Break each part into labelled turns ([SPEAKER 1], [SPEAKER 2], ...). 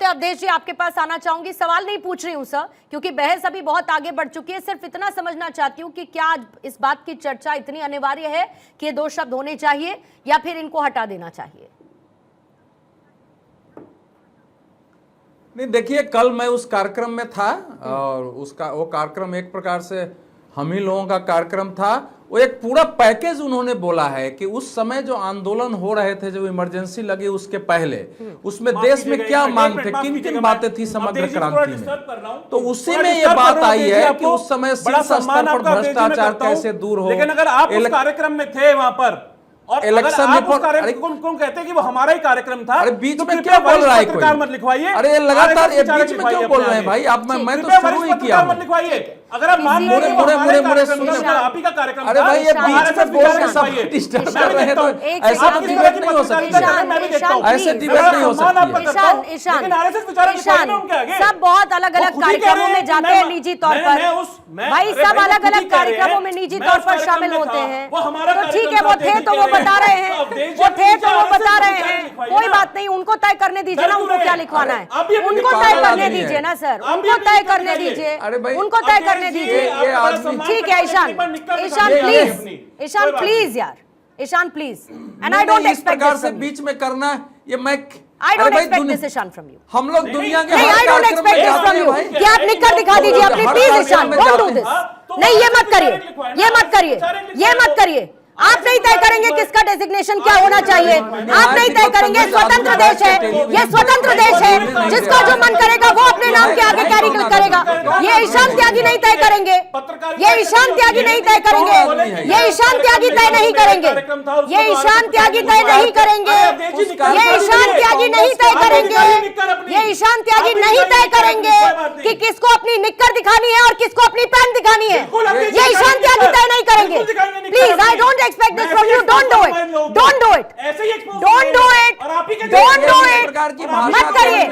[SPEAKER 1] है अवधेश जी, आपके पास आना चाहूंगी। सवाल नहीं पूछ रही हूं सर, क्योंकि बहस अभी बहुत आगे बढ़ चुकी है। सिर्फ इतना समझना चाहती हूं कि क्या आज इस बात की चर्चा इतनी अनिवार्य है कि ये दो शब्द होने चाहिए या फिर इनको हटा देना चाहिए?
[SPEAKER 2] नहीं, देखिए, कल मैं उस कार्यक्रम में था और उसका वो कार्यक्रम एक प्रकार से हम ही लोगों का कार्यक्रम था। वो एक पूरा पैकेज उन्होंने बोला है कि उस समय जो आंदोलन हो रहे थे, जब इमरजेंसी लगी उसके पहले, उसमें देश में क्या मांग थे, किन किन बातें थी समग्र क्रांति में, तो उसी में ये बात आई है कि उस समय शीर्ष स्तर पर भ्रष्टाचार कैसे दूर हो।
[SPEAKER 3] लेकिन अगर आप उस कार्यक्रम में थे वहां पर और
[SPEAKER 2] इलेक्शन में
[SPEAKER 3] कौन कहते हैं कि वो हमारा ही कार्यक्रम था?
[SPEAKER 2] अरे बीच में क्या बोल रहा है कोई?
[SPEAKER 3] मत लिखवाइए।
[SPEAKER 2] अरे लगातार ये बीच में क्यों बोल रहे हैं भाई आप? मैं तो शुरू ही किया।
[SPEAKER 3] मत लिखवाइए। अगर आप मान रहे हैं आप ही का कार्यक्रम,
[SPEAKER 2] अरे भाई ये बीच में बोल के सब डिस्टर्ब कर रहे हैं, तो ऐसा तो डिबेट नहीं हो सकती। ऐसे डिबेट नहीं हो सकती।
[SPEAKER 1] ईशान, सब बहुत अलग अलग कार्यक्रमों में जाते हैं निजी तौर पर भाई, सब अलग अलग कार्यक्रमों में निजी तौर पर शामिल होते हैं। तो ठीक है, वो थे तो वो बता रहे हैं, वो थे तो वो बता रहे हैं, कोई बात नहीं, उनको तय करने दीजिए ना, उनको क्या लिखवाना है, उनको तय करने दीजिए ना सर, उनको तय करने दीजिए, उनको तय करने दीजिए। ठीक है ईशान, ईशान प्लीज, ईशान प्लीज यार, Ishaan please, and I don't expect
[SPEAKER 2] this से बीच में करना ये मैं
[SPEAKER 1] I don't expect this Ishan from you.
[SPEAKER 2] हम लोग दुनिया के
[SPEAKER 1] नहीं, I don't expect this from you. क्या आप लिख कर दिखा दीजिए अपनी please Ishan, don't do this. नहीं, ये मत करिए, ये मत करिए, ये मत करिए। आप नहीं तय करेंगे किसका डेजिग्नेशन क्या होना चाहिए, आप नहीं तय करेंगे। स्वतंत्र देश है ये, स्वतंत्र देश है, जिसका जो मन करेगा वो अपने नाम के आगे कैरी करेगा। ये ईशान त्यागी नहीं तय करेंगे, ये ईशान त्यागी नहीं तय करेंगे, ये ईशान त्यागी तय नहीं करेंगे, ये ईशान त्यागी तय नहीं करेंगे, ये ईशान त्यागी नहीं तय करेंगे, ये ईशान त्यागी नहीं तय करेंगे कि किसको अपनी निक्कर दिखानी है और किसको अपनी पैंट दिखानी है। ये ईशान त्यागी तय नहीं करेंगे। Please, I don't expect this from you. Don't do it. Don't do it. Don't do it. Don't do it. मत करिए,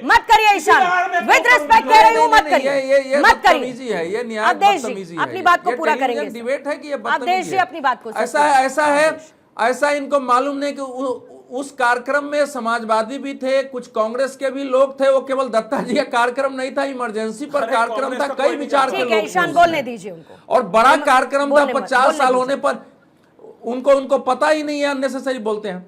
[SPEAKER 1] मत करिए ईशान, with respect कह रही हूँ, मत करिए, मत करिए।
[SPEAKER 2] ये न्याय बदतमीजी है।
[SPEAKER 1] अपनी बात को पूरा करेंगे।
[SPEAKER 2] डिबेट है कि ये
[SPEAKER 1] अवधेश जी अपनी बात को,
[SPEAKER 2] ऐसा है, ऐसा इनको मालूम नहीं कि उस कार्यक्रम में समाजवादी भी थे, कुछ कांग्रेस के भी लोग थे। वो केवल दत्ता जी का कार्यक्रम नहीं था, इमरजेंसी पर कार्यक्रम था, कई विचार के लोग।
[SPEAKER 1] ईशान बोलने दीजिए उनको।
[SPEAKER 2] और बड़ा कार्यक्रम था, 50 साल होने पर उनको पता ही नहीं है, अननेसेसरी बोलते हैं।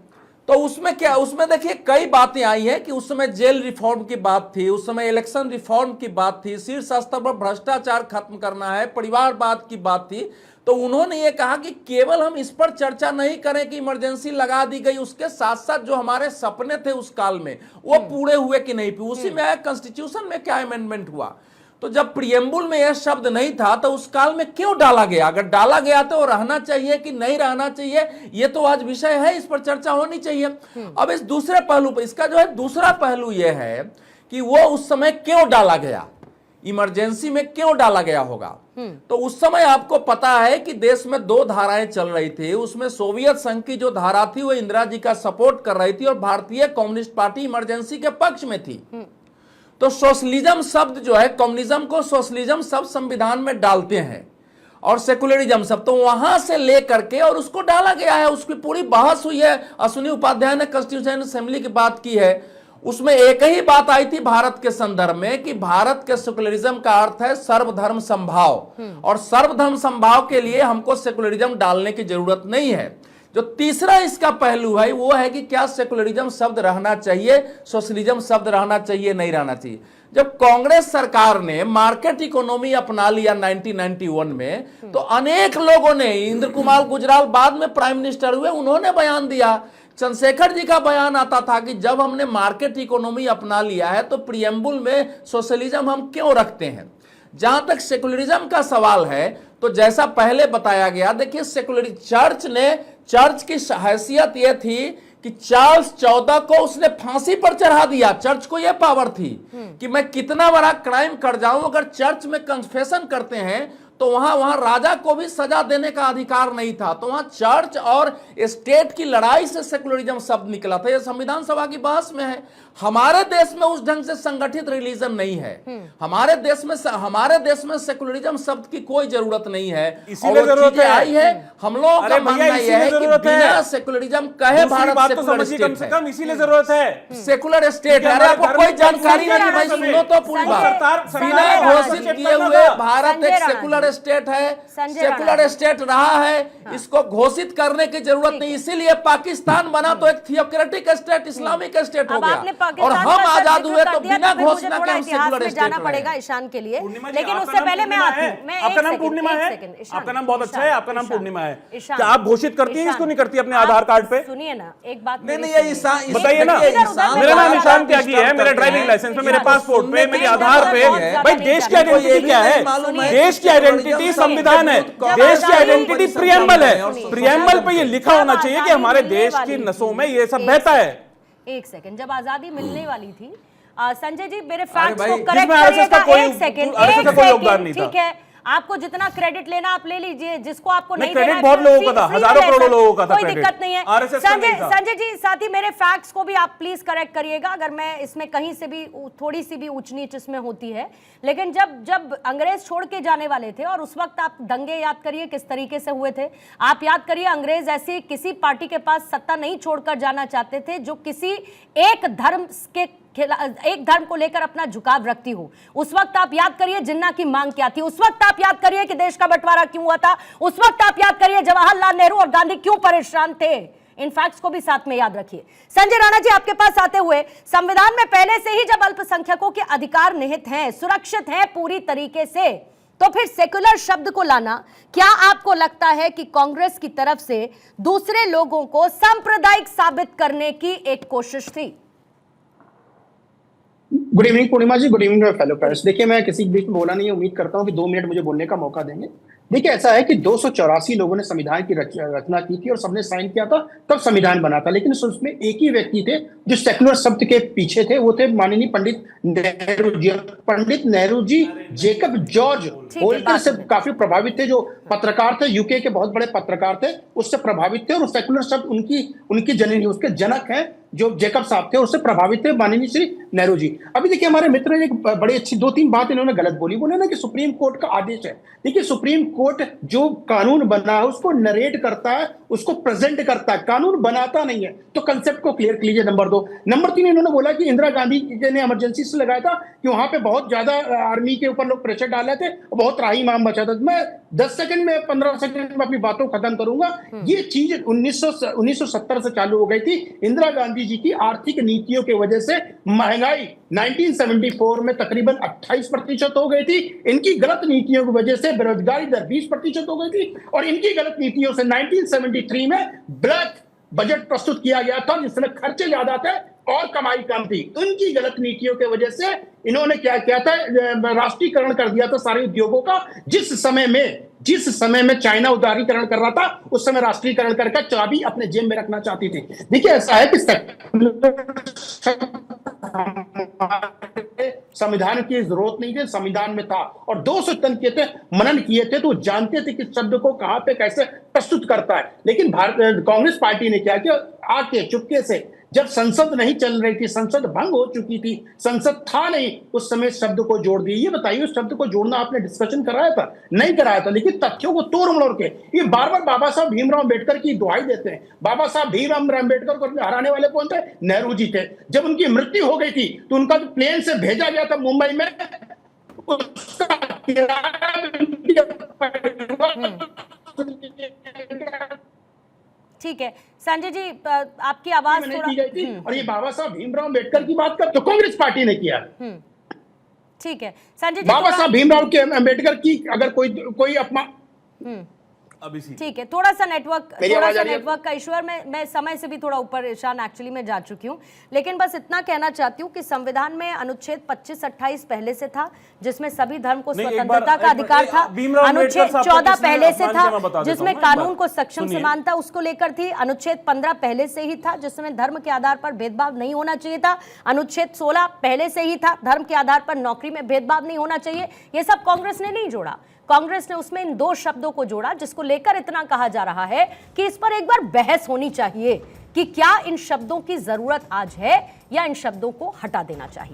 [SPEAKER 2] तो उसमें क्या, उसमें देखिए कई बातें आई हैं कि उस समय जेल रिफॉर्म की बात थी, उस समय इलेक्शन रिफॉर्म की बात थी, शीर्ष स्तर पर भ्रष्टाचार खत्म करना है, परिवारवाद की बात थी। तो उन्होंने ये कहा कि केवल हम इस पर चर्चा नहीं करें कि इमरजेंसी लगा दी गई, उसके साथ साथ जो हमारे सपने थे उस काल में वो पूरे हुए कि नहीं। उसी में आया कॉन्स्टिट्यूशन में क्या अमेंडमेंट हुआ। तो जब प्रियम्बुल में यह शब्द नहीं था तो उस काल में क्यों डाला गया? अगर डाला गया तो रहना चाहिए कि नहीं रहना चाहिए, ये तो आज विषय है, इस पर चर्चा होनी चाहिए। अब इस दूसरे पहलू पर, इसका जो है दूसरा पहलू यह है कि वो उस समय क्यों डाला गया, इमरजेंसी में क्यों डाला गया होगा। तो उस समय आपको पता है कि देश में दो धाराएं चल रही थी। उसमें सोवियत संघ की जो धारा थी वो इंदिरा जी का सपोर्ट कर रही थी और भारतीय कम्युनिस्ट पार्टी इमरजेंसी के पक्ष में थी। तो सोशलिज्म शब्द जो है, कम्युनिज्म को सोशलिज्म शब्द संविधान में डालते हैं और सेकुलरिज्म शब्द, तो वहां से लेकर के और उसको डाला गया है। उसकी पूरी बहस हुई है, अश्विनी उपाध्याय ने कॉन्स्टिट्यूशन असेंबली की बात की है। उसमें एक ही बात आई थी भारत के संदर्भ में कि भारत के सेकुलरिज्म का अर्थ है सर्वधर्म संभाव, और सर्वधर्म संभाव के लिए हमको सेकुलरिज्म डालने की जरूरत नहीं है। जो तीसरा इसका पहलू है वो है कि क्या सेकुलरिज्म शब्द रहना चाहिए, सोशलिज्म शब्द रहना चाहिए, नहीं रहना चाहिए। जब कांग्रेस सरकार ने मार्केट इकोनॉमी अपना लिया 1991 में, तो अनेक लोगों ने, इंद्र कुमार गुजराल बाद में प्राइम मिनिस्टर हुए, उन्होंने बयान दिया। चंद्रशेखर जी का बयान आता था कि जब हमने मार्केट इकोनॉमी अपना लिया है तो प्रियम्बुल में सोशलिज्म हम क्यों रखते हैं। जहां तक सेकुलरिज्म का सवाल है तो जैसा पहले बताया गया, देखिए सेकुलर चर्च की हैसियत यह थी कि चार्ल्स 14 को उसने फांसी पर चढ़ा दिया। चर्च को यह पावर थी कि मैं कितना बड़ा क्राइम कर जाऊं, अगर चर्च में कन्फेशन करते हैं तो वहां राजा को भी सजा देने का अधिकार नहीं था। तो वहां चर्च और स्टेट की लड़ाई से सेकुलरिज्म शब्द निकला था। यह संविधान सभा की बहस में है। हमारे देश में उस ढंग से संगठित रिलीजन नहीं है। हमारे देश में सेकुलरिज्म शब्द की कोई जरूरत नहीं है।
[SPEAKER 3] इसीलिए जरूरत
[SPEAKER 2] आई है। हम लोगों का मानना यह है कि बिना सेकुलरिज्म कहे भारत सेकुलर स्टेट है,
[SPEAKER 3] इसीलिए जरूरत है
[SPEAKER 2] सेकुलर स्टेट है। आपको कोई जानकारी नहीं भाई, सुनो तो पूरी बात। बिना घोषित किए हुए भारत एक सेकुलर स्टेट है, सेकुलर स्टेट रहा है, इसको घोषित करने की जरूरत नहीं। इसीलिए पाकिस्तान बना तो एक थियोक्रेटिक स्टेट, इस्लामिक स्टेट हो गया, और हम आजाद हुए तो बिना घोषणा के हम सेकुलर स्टेट
[SPEAKER 1] जाना पड़ेगा ईशान के लिए। लेकिन उससे पहले मैं आती हूं।
[SPEAKER 3] आपका नाम पूर्णिमा है, आपका नाम बहुत अच्छा है, आपका नाम पूर्णिमा है। क्या आप घोषित करती हैं इसको नहीं करती अपने आधार कार्ड पे?
[SPEAKER 1] सुनिए ना एक बात,
[SPEAKER 2] नहीं ये ईशान
[SPEAKER 3] बताइए ना। मेरा नाम ईशान त्यागी है, मेरे ड्राइविंग लाइसेंस पे, मेरे पासपोर्ट पे, मेरे आधार पे। भाई देश की आइडेंटिटी क्या है? देश की आइडेंटिटी संविधान है, देश की आइडेंटिटी प्रियम्बल है। प्रियम्बल पे ये लिखा होना चाहिए कि हमारे देश की नसों में ये सब बहता है।
[SPEAKER 1] एक सेकंड, जब आजादी मिलने वाली थी संजय जी मेरे फैक्ट्स
[SPEAKER 2] भाई,
[SPEAKER 1] को करेक्ट करिएगा। एक सेकंड, ठीक है, आपको जितना क्रेडिट लेना आप ले लीजिए, जिसको आपको नहीं देना
[SPEAKER 3] क्रेडिट बहुत लोगों का था, हजारों करोड़ों लोगों का था,
[SPEAKER 1] कोई दिक्कत नहीं है। संजय जी साथ ही मेरे फैक्ट्स को भी आप प्लीज करेक्ट करिएगा अगर मैं इसमें कहीं से भी थोड़ी सी भी ऊंच नीच इसमें होती है। लेकिन जब अंग्रेज छोड़ के जाने वाले थे, और उस वक्त आप दंगे याद करिए किस तरीके से हुए थे। आप याद करिए अंग्रेज ऐसी किसी पार्टी के पास सत्ता नहीं छोड़कर जाना चाहते थे जो किसी एक धर्म को लेकर अपना झुकाव रखती हो। उस वक्त आप याद करिए जिन्ना की मांग क्या थी, उस वक्त आप याद करिए कि देश का बंटवारा क्यों हुआ था, उस वक्त आप याद करिए जवाहरलाल नेहरू और गांधी क्यों परेशान थे। इन फैक्ट्स को भी साथ में याद रखिए। संजय राणा जी आपके पास आते हुए, संविधान में पहले से ही जब अल्पसंख्यकों के अधिकार निहित हैं, सुरक्षित हैं पूरी तरीके से, तो फिर सेकुलर शब्द को लाना क्या आपको लगता है कि कांग्रेस की तरफ से दूसरे लोगों को सांप्रदायिक साबित करने की एक कोशिश थी?
[SPEAKER 4] गुड इवनिंग पूर्णिमा जी, गुड इवनिंग फेलो फ्रेंड्स। देखिए मैं किसी के बीच में बोला नहीं है, उम्मीद करता हूं कि 2 मिनट मुझे बोलने का मौका देंगे। देखिए ऐसा है कि 284 लोगों ने संविधान की रचना की थी और सबने साइन किया था, तब संविधान बना था। लेकिन उसमें एक ही व्यक्ति थे जो सेकुलर शब्द के पीछे थे, वो थे माननीय पंडित नेहरू जी। पंडित नेहरू जी जेकब जॉर्ज होल्कर से काफी प्रभावित थे, जो पत्रकार थे, यूके के बहुत बड़े पत्रकार थे, उससे प्रभावित थे। और सेकुलर शब्द उनकी जननी, उसके जनक हैं जो जेकब साहब थे, उससे प्रभावित थे माननीय श्री नेहरू जी। अभी देखिए हमारे मित्र ने एक बड़ी अच्छी 2-3 बात इन्होंने गलत बोली। बोले ना कि सुप्रीम कोर्ट का आदेश है। देखिए सुप्रीम कोर्ट जो कानून बना है उसको नरेट करता है, उसको प्रेजेंट करता है, कानून बनाता नहीं है। तो कंसेप्ट को क्लियर कर लीजिए। नंबर 2। नंबर 3 इन्होंने बोला कि इंदिरा गांधी ने इमरजेंसी से लगाया था कि वहां पे बहुत ज्यादा आर्मी के ऊपर लोग प्रेशर डाल रहे थे, बहुत राही माम बचा था। मैं 10 सेकंड में 15 सेकंड में अपनी बातों को खत्म करूंगा। ये चीज 1970 से चालू हो गई थी। इंदिरा गांधी जी की आर्थिक नीतियों की वजह से महंगाई 1974 में तकरीबन 28% हो गई थी। इनकी गलत नीतियों की वजह से बेरोजगारी दर 20% हो गई थी। और इनकी गलत नीतियों से 1973 में ब्लैक बजट प्रस्तुत किया गया था, जिसमें खर्चे ज्यादा थे और कमाई कम थी। उनकी गलत नीतियों की वजह से इन्होंने क्या किया था, राष्ट्रीयकरण कर दिया था सारे उद्योगों का। जिस समय में चाइना उदारीकरण कर रहा था, उस समय राष्ट्रीयकरण करके चाबी अपने जेब में रखना चाहती थी। देखिए ऐसा है कि संविधान की जरूरत नहीं थी, संविधान में था। और 200 टन किए थे, मनन किए थे, तो जानते थे कि शब्द को कहां पे कैसे प्रस्तुत करता है। लेकिन कांग्रेस पार्टी ने क्या किया, आके चुपके से, जब संसद नहीं चल रही थी, संसद भंग हो चुकी थी, संसद था नहीं, उस समय शब्द को जोड़ दिए। ये बताइए उस शब्द को जोड़ना आपने डिस्कशन कराया था? नहीं कराया था। लेकिन तथ्यों को तोड़ मरोड़ के ये बार बार बाबा साहब भीमराव अम्बेडकर की दुहाई देते हैं। बाबा साहब भीमराव अम्बेडकर को हराने वाले कौन थे? नेहरू जी थे। जब उनकी मृत्यु हो गई थी तो उनका प्लेन से भेजा गया था मुंबई में,
[SPEAKER 1] ठीक है संजय जी आपकी आवाज थोड़ा
[SPEAKER 4] और ये बाबा साहब भीमराव अम्बेडकर की बात कर तो कांग्रेस पार्टी ने किया।
[SPEAKER 1] ठीक है संजय जी,
[SPEAKER 4] बाबा साहब भीमराव के अम्बेडकर की अगर कोई अपना
[SPEAKER 1] ठीक है, थोड़ा सा नेटवर्क का इशू है। मैं समय से भी थोड़ा ऊपर ईशान एक्चुअली मैं जा चुकी हूँ। लेकिन बस इतना कहना चाहती हूँ कि संविधान में अनुच्छेद 25-28 पहले से था, जिसमें सभी धर्म को स्वतंत्रता का अधिकार था। अनुच्छेद 14 पहले से था, जिसमें कानून को सक्षम समानता उसको लेकर थी। अनुच्छेद 15 पहले से ही था, जिसमें धर्म के आधार पर भेदभाव नहीं होना चाहिए था। अनुच्छेद 16 पहले से ही था, धर्म के आधार पर नौकरी में भेदभाव नहीं होना चाहिए। ये सब कांग्रेस ने नहीं जोड़ा। कांग्रेस ने उसमें इन 2 शब्दों को जोड़ा, जिसको लेकर इतना कहा जा रहा है कि इस पर एक बार बहस होनी चाहिए कि क्या इन शब्दों की जरूरत आज है या इन शब्दों को हटा देना चाहिए।